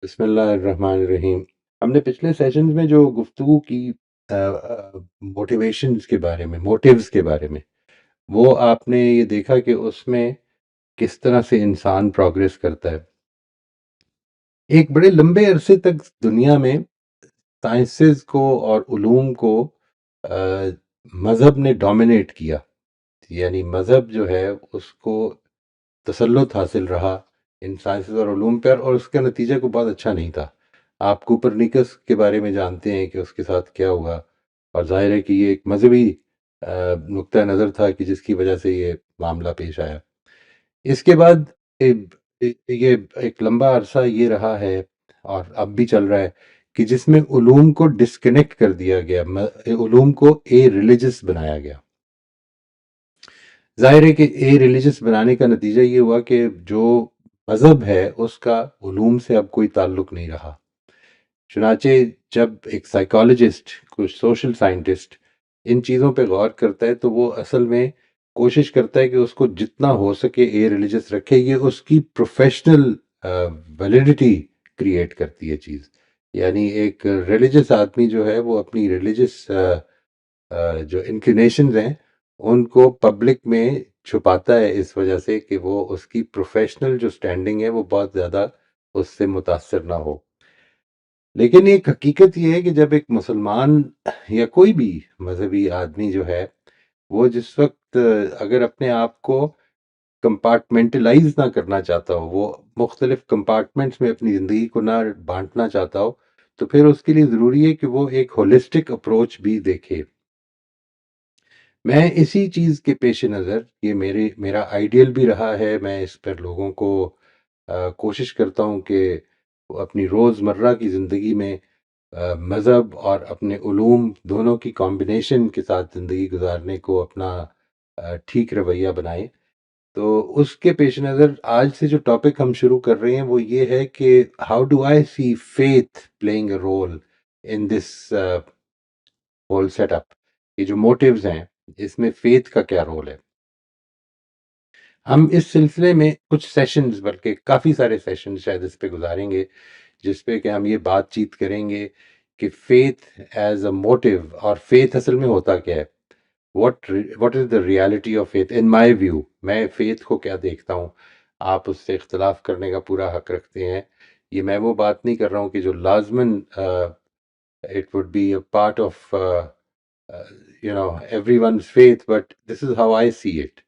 بسم اللہ الرحمن الرحیم۔ ہم نے پچھلے سیشنز میں جو گفتگو کی موٹیویشنز کے بارے میں، موٹیوز کے بارے میں، وہ آپ نے یہ دیکھا کہ اس میں کس طرح سے انسان پروگریس کرتا ہے۔ ایک بڑے لمبے عرصے تک دنیا میں سائنسز کو اور علوم کو مذہب نے ڈومینیٹ کیا، یعنی مذہب جو ہے اس کو تسلط حاصل رہا ان سائنسز اور علوم پر، اور اس کا نتیجہ کو بہت اچھا نہیں تھا۔ آپ کوپرنیکس کے بارے میں جانتے ہیں کہ اس کے ساتھ کیا ہوا، اور ظاہر ہے کہ یہ ایک مذہبی نقطہ نظر تھا کہ جس کی وجہ سے یہ معاملہ پیش آیا۔ اس کے بعد یہ ایک لمبا عرصہ یہ رہا ہے اور اب بھی چل رہا ہے کہ جس میں علوم کو ڈسکنیکٹ کر دیا گیا، علوم کو اے ریلیجس بنایا گیا۔ ظاہر ہے کہ اے ریلیجس بنانے کا نتیجہ یہ ہوا کہ جو مذہب ہے اس کا علوم سے اب کوئی تعلق نہیں رہا۔ چنانچہ جب ایک سائیکالوجسٹ، کچھ سوشل سائنٹسٹ ان چیزوں پہ غور کرتا ہے تو وہ اصل میں کوشش کرتا ہے کہ اس کو جتنا ہو سکے اے ریلیجس رکھے۔ یہ اس کی پروفیشنل ویلیڈیٹی کریٹ کرتی ہے چیز، یعنی ایک ریلیجس آدمی جو ہے وہ اپنی ریلیجس جو انکلینیشنز ہیں ان کو پبلک میں چھپاتا ہے، اس وجہ سے کہ وہ اس کی پروفیشنل جو سٹینڈنگ ہے وہ بہت زیادہ اس سے متاثر نہ ہو۔ لیکن ایک حقیقت یہ ہے کہ جب ایک مسلمان یا کوئی بھی مذہبی آدمی جو ہے وہ جس وقت اگر اپنے آپ کو کمپارٹمنٹلائز نہ کرنا چاہتا ہو، وہ مختلف کمپارٹمنٹس میں اپنی زندگی کو نہ بانٹنا چاہتا ہو، تو پھر اس کے لیے ضروری ہے کہ وہ ایک ہولسٹک اپروچ بھی دیکھے۔ میں اسی چیز کے پیش نظر، یہ میرا آئیڈیل بھی رہا ہے، میں اس پر لوگوں کو کوشش کرتا ہوں کہ وہ اپنی روزمرہ کی زندگی میں مذہب اور اپنے علوم دونوں کی کمبینیشن کے ساتھ زندگی گزارنے کو اپنا ٹھیک رویہ بنائیں۔ تو اس کے پیش نظر آج سے جو ٹاپک ہم شروع کر رہے ہیں وہ یہ ہے کہ how do I see faith playing a role in this whole setup. یہ جو موٹیوز ہیں اس میں فیتھ کا کیا رول ہے۔ ہم اس سلسلے میں کچھ سیشنز، بلکہ کافی سارے سیشنز شاید اس پہ گزاریں گے، جس پہ کہ ہم یہ بات چیت کریں گے کہ فیتھ ایز اے موٹیو، اور فیتھ اصل میں ہوتا کیا ہے، what is the reality of faith in my view۔ میں فیتھ کو کیا دیکھتا ہوں، آپ اس سے اختلاف کرنے کا پورا حق رکھتے ہیں۔ یہ میں وہ بات نہیں کر رہا ہوں کہ جو لازماً it would be a part of everyone's faith, but this is how I see it۔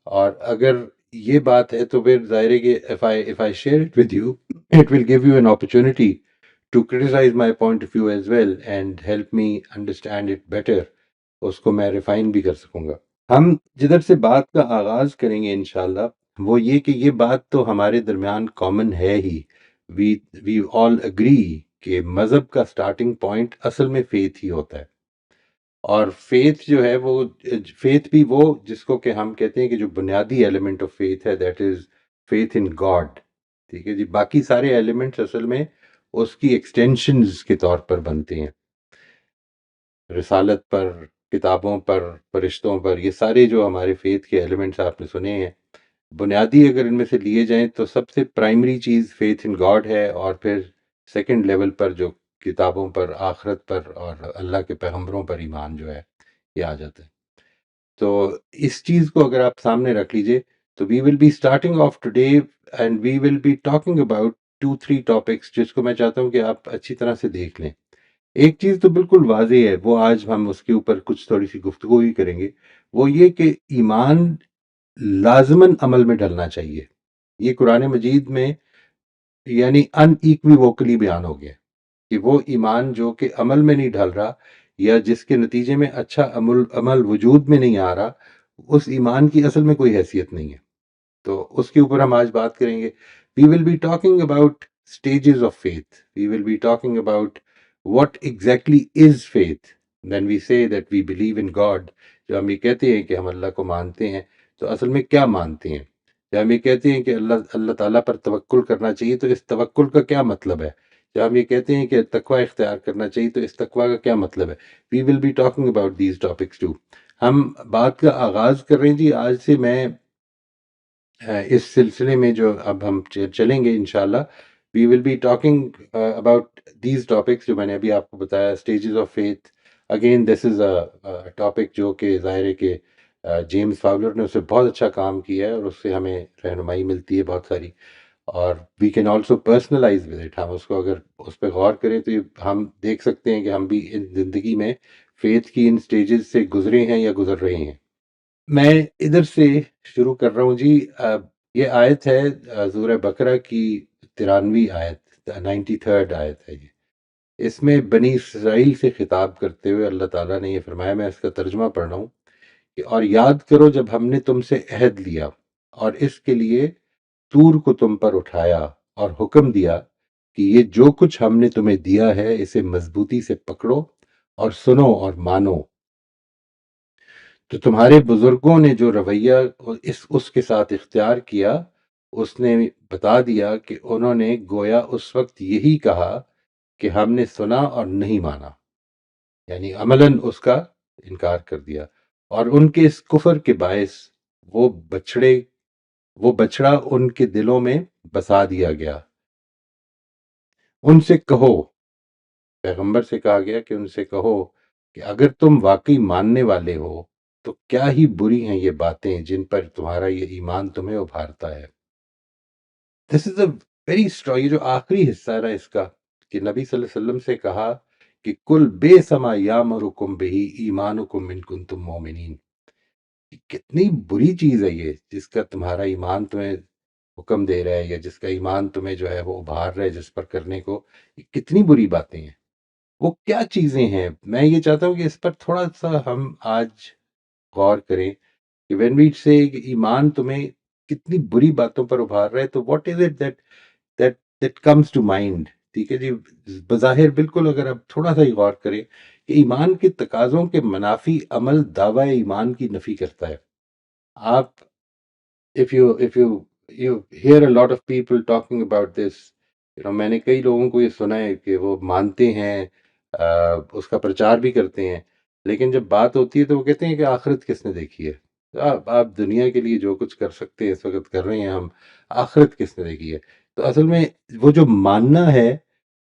اور اگر یہ بات ہے تو پھر ظاہر ہے کہ if I share it with you, it will give you an opportunity to criticize my point of view as well and help me understand it better۔ اس کو میں ریفائن بھی کر سکوں گا۔ ہم جدھر سے بات کا آغاز کریں گے انشاءاللہ وہ یہ کہ یہ بات تو ہمارے درمیان کامن ہے ہی، we all agree کہ مذہب کا سٹارٹنگ پوائنٹ اصل میں فیتھ ہی ہوتا ہے۔ اور فیتھ جو ہے وہ فیتھ بھی وہ جس کو کہ ہم کہتے ہیں کہ جو بنیادی ایلیمنٹ آف فیتھ ہے، that is faith in God. ٹھیک ہے جی، باقی سارے ایلیمنٹس اصل میں اس کی ایکسٹینشنز کے طور پر بنتے ہیں، رسالت پر، کتابوں پر، فرشتوں پر، یہ سارے جو ہمارے فیتھ کے ایلیمنٹس آپ نے سنے ہیں، بنیادی اگر ان میں سے لیے جائیں تو سب سے پرائمری چیز فیتھ ان گاڈ ہے، اور پھر سیکنڈ لیول پر جو کتابوں پر، آخرت پر اور اللہ کے پیغمبروں پر ایمان جو ہے یہ آ جاتا ہے۔ تو اس چیز کو اگر آپ سامنے رکھ لیجئے تو we will be starting of today and we will be talking about 2-3 topics جس کو میں چاہتا ہوں کہ آپ اچھی طرح سے دیکھ لیں۔ ایک چیز تو بالکل واضح ہے، وہ آج ہم اس کے اوپر کچھ تھوڑی سی گفتگو ہی کریں گے، وہ یہ کہ ایمان لازماً عمل میں ڈلنا چاہیے۔ یہ قرآن مجید میں یعنی ان ایکویوکلی بیان ہو گیا کہ وہ ایمان جو کہ عمل میں نہیں ڈھل رہا یا جس کے نتیجے میں اچھا عمل وجود میں نہیں آ رہا، اس ایمان کی اصل میں کوئی حیثیت نہیں ہے۔ تو اس کے اوپر ہم آج بات کریں گے۔ We will be talking about stages of faith, we will be talking about what exactly is faith when we say that we believe in God. جو ہم یہ کہتے ہیں کہ ہم اللہ کو مانتے ہیں تو اصل میں کیا مانتے ہیں؟ جب ہم یہ کہتے ہیں کہ اللہ تعالیٰ پر توکل کرنا چاہیے تو اس توکل کا کیا مطلب ہے؟ جب ہم یہ کہتے ہیں کہ تقوی اختیار کرنا چاہیے تو اس تقوی کا کیا مطلب ہے؟ We will be talking about these topics too. ہم بات کا آغاز کر رہے ہیں جی آج سے۔ میں اس سلسلے میں جو اب ہم چلیں گے انشاءاللہ we will be talking about these topics جو میں نے ابھی آپ کو بتایا، stages of faith. Again this is a topic جو کہ ظاہر ہے کہ جیمز فاولر نے اس سے بہت اچھا کام کیا ہے، اور اس سے ہمیں رہنمائی ملتی ہے بہت ساری. اور we can also personalise with it. ہم اس کو اگر اس پہ غور کریں تو ہم دیکھ سکتے ہیں کہ ہم بھی ان زندگی میں فیتھ کی ان سٹیجز سے گزرے ہیں یا گزر رہے ہیں. میں ادھر سے شروع کر رہا ہوں جی. یہ آیت ہے سورہ بقرہ کی 93ویں آیت، 93rd آیت ہے یہ. اس میں بنی اسرائیل سے خطاب کرتے ہوئے اللہ تعالیٰ نے یہ فرمایا، میں اس کا ترجمہ پڑھ رہا ہوں کہ اور یاد کرو جب ہم نے تم سے عہد لیا اور اس کے لیے طور کو تم پر اٹھایا اور حکم دیا کہ یہ جو کچھ ہم نے تمہیں دیا ہے اسے مضبوطی سے پکڑو اور سنو اور مانو. تو تمہارے بزرگوں نے جو رویہ اس کے ساتھ اختیار کیا، اس نے بتا دیا کہ انہوں نے گویا اس وقت یہی کہا کہ ہم نے سنا اور نہیں مانا، یعنی عملاً اس کا انکار کر دیا. اور ان کے اس کفر کے باعث وہ بچڑا ان کے دلوں میں بسا دیا گیا. ان سے کہو، پیغمبر سے کہا گیا کہ ان سے کہو کہ اگر تم واقعی ماننے والے ہو تو کیا ہی بری ہیں یہ باتیں جن پر تمہارا یہ ایمان تمہیں ابھارتا ہے. دس از اے ویری اسٹرانگ. یہ جو آخری حصہ ہے نا اس کا، کہ نبی صلی اللہ علیہ وسلم سے کہا کہ کل بے سما یامرکم بہی ایمانکم ان کنتم مومنین. کتنی بری چیز ہے یہ، جس کا تمہارا ایمان تمہیں حکم دے رہا ہے، یا جس کا ایمان تمہیں جو ہے وہ ابھار رہا ہے جس پر کرنے کو. یہ کتنی بری باتیں ہیں. وہ کیا چیزیں ہیں؟ میں یہ چاہتا ہوں کہ اس پر تھوڑا سا ہم آج غور کریں کہ when we say کہ ایمان تمہیں کتنی بری باتوں پر ابھار رہا ہے، تو what is it that comes to mind. ٹھیک ہے جی. بظاہر بالکل اگر آپ تھوڑا سا ہی غور کریں کہ ایمان کے تقاضوں کے منافی عمل دعوی ایمان کی نفی کرتا ہے. آپ if you hear a lot of people talking about this, میں نے کئی لوگوں کو یہ سنا ہے کہ وہ مانتے ہیں، اس کا پرچار بھی کرتے ہیں، لیکن جب بات ہوتی ہے تو وہ کہتے ہیں کہ آخرت کس نے دیکھی ہے. آپ دنیا کے لیے جو کچھ کر سکتے ہیں اس وقت کر رہے ہیں ہم، آخرت کس نے دیکھی ہے. تو اصل میں وہ جو ماننا ہے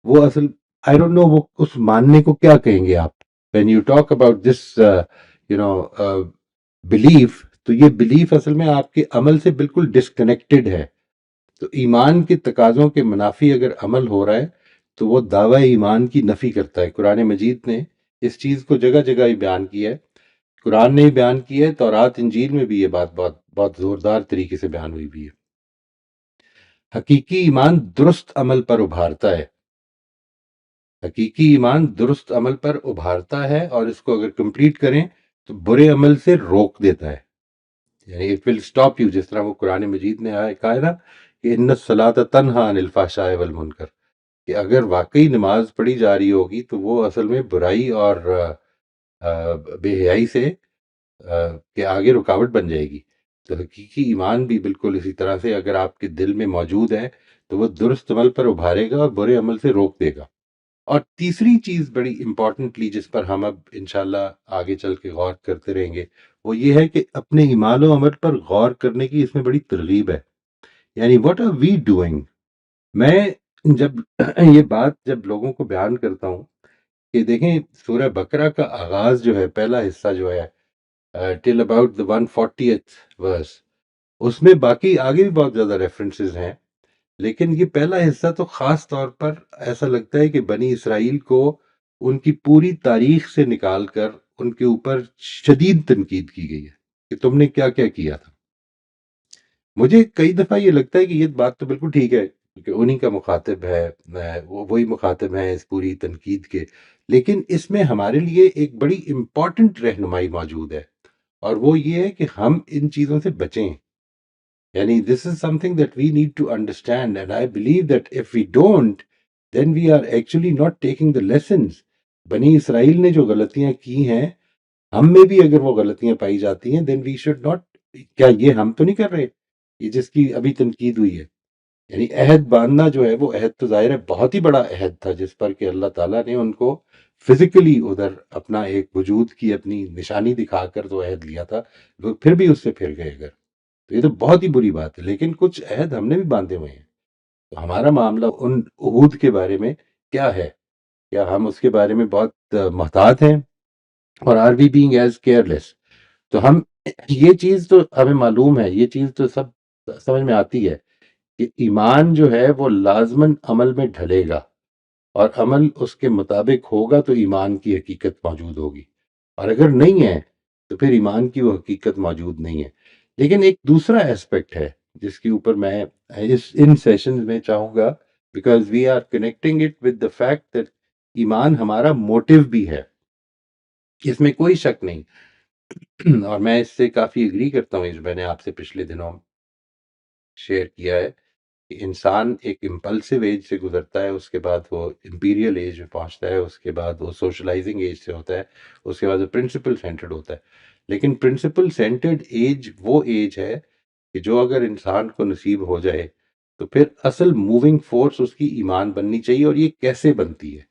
وہ اصل آئی ڈونٹ نو وہ اس ماننے کو کیا کہیں گے آپ. When you talk about this belief, تو یہ بلیف اصل میں آپ کے عمل سے بالکل ڈسکنیکٹڈ ہے. تو ایمان کے تقاضوں کے منافی اگر عمل ہو رہا ہے تو وہ دعوی ایمان کی نفی کرتا ہے. قرآن مجید نے اس چیز کو جگہ جگہ ہی بیان کیا ہے. قرآن نے ہی بیان کیا ہے، تورات انجیل میں بھی یہ بات بہت بہت زوردار طریقے سے بیان ہوئی بھی ہے. حقیقی ایمان درست عمل پر ابھارتا ہے. حقیقی ایمان درست عمل پر ابھارتا ہے، اور اس کو اگر کمپلیٹ کریں تو برے عمل سے روک دیتا ہے. یعنی اٹ ول اسٹاپ یو، جس طرح وہ قرآن مجید نے کہا ہے نا کہ ان الصلاۃ تنہا عن الفحشاء والمنکر، کہ اگر واقعی نماز پڑھی جا رہی ہوگی تو وہ اصل میں برائی اور بے حیائی سے کے آگے رکاوٹ بن جائے گی. تو حقیقی ایمان بھی بالکل اسی طرح سے اگر آپ کے دل میں موجود ہے تو وہ درست عمل پر ابھارے گا اور برے عمل سے روک دے گا. اور تیسری چیز بڑی امپورٹنٹلی جس پر ہم اب انشاءاللہ آگے چل کے غور کرتے رہیں گے، وہ یہ ہے کہ اپنے ایمان و عمل پر غور کرنے کی اس میں بڑی ترغیب ہے. یعنی واٹ آر وی ڈوئنگ. میں جب یہ بات جب لوگوں کو بیان کرتا ہوں کہ دیکھیں سورہ بقرہ کا آغاز جو ہے، پہلا حصہ جو ہے till about the 140th verse، اس میں باقی آگے بھی بہت زیادہ ریفرنسز ہیں، لیکن یہ پہلا حصہ تو خاص طور پر ایسا لگتا ہے کہ بنی اسرائیل کو ان کی پوری تاریخ سے نکال کر ان کے اوپر شدید تنقید کی گئی ہے کہ تم نے کیا کیا کیا تھا. مجھے کئی دفعہ یہ لگتا ہے کہ یہ بات تو بالکل ٹھیک ہے کہ انہی کا مخاطب ہے، وہی مخاطب ہیں اس پوری تنقید کے، لیکن اس میں ہمارے لیے ایک بڑی امپورٹنٹ رہنمائی موجود ہے، اور وہ یہ ہے کہ ہم ان چیزوں سے بچیں. یعنی this is something that we need to understand, and I believe that if we don't, then we are actually not taking the lessons. بنی اسرائیل نے جو غلطیاں کی ہیں، ہم میں بھی اگر وہ غلطیاں پائی جاتی ہیں then we should not. کیا یہ ہم تو نہیں کر رہے یہ جس کی ابھی تنقید ہوئی ہے؟ یعنی عہد باندھنا جو ہے وہ عہد تو ظاہر ہے بہت ہی بڑا عہد تھا، جس پر کہ اللہ تعالیٰ نے ان کو فزیکلی ادھر اپنا ایک وجود کی اپنی نشانی دکھا کر تو عہد لیا تھا، لوگ پھر بھی اس سے پھر گئے. اگر تو یہ تو بہت ہی بری بات ہے، لیکن کچھ عہد ہم نے بھی باندھے ہوئے ہیں. ہمارا معاملہ ان عہود کے بارے میں کیا ہے؟ کیا ہم اس کے بارے میں بہت محتاط ہیں، اور are we being as careless? تو ہم یہ چیز تو ہمیں معلوم ہے، یہ چیز تو سب سمجھ میں آتی ہے کہ ایمان جو ہے وہ لازماً عمل میں ڈھلے گا، اور عمل اس کے مطابق ہوگا تو ایمان کی حقیقت موجود ہوگی، اور اگر نہیں ہے تو پھر ایمان کی وہ حقیقت موجود نہیں ہے۔ لیکن ایک دوسرا ایسپیکٹ ہے جس کے اوپر میں ان سیشنز میں چاہوں گا، because we are connecting it with the fact that ایمان ہمارا موٹیو بھی ہے، اس میں کوئی شک نہیں۔ اور میں اس سے کافی اگری کرتا ہوں، جو میں نے آپ سے پچھلے دنوں شیئر کیا ہے کہ انسان ایک امپلسو ایج سے گزرتا ہے، اس کے بعد وہ امپیریل ایج میں پہنچتا ہے، اس کے بعد وہ سوشلائزنگ ایج سے ہوتا ہے، اس کے بعد وہ پرنسپل سینٹرڈ ہوتا ہے۔ لیکن پرنسپل سینٹرڈ ایج وہ ایج ہے کہ جو اگر انسان کو نصیب ہو جائے تو پھر اصل موونگ فورس اس کی ایمان بننی چاہیے، اور یہ کیسے بنتی ہے؟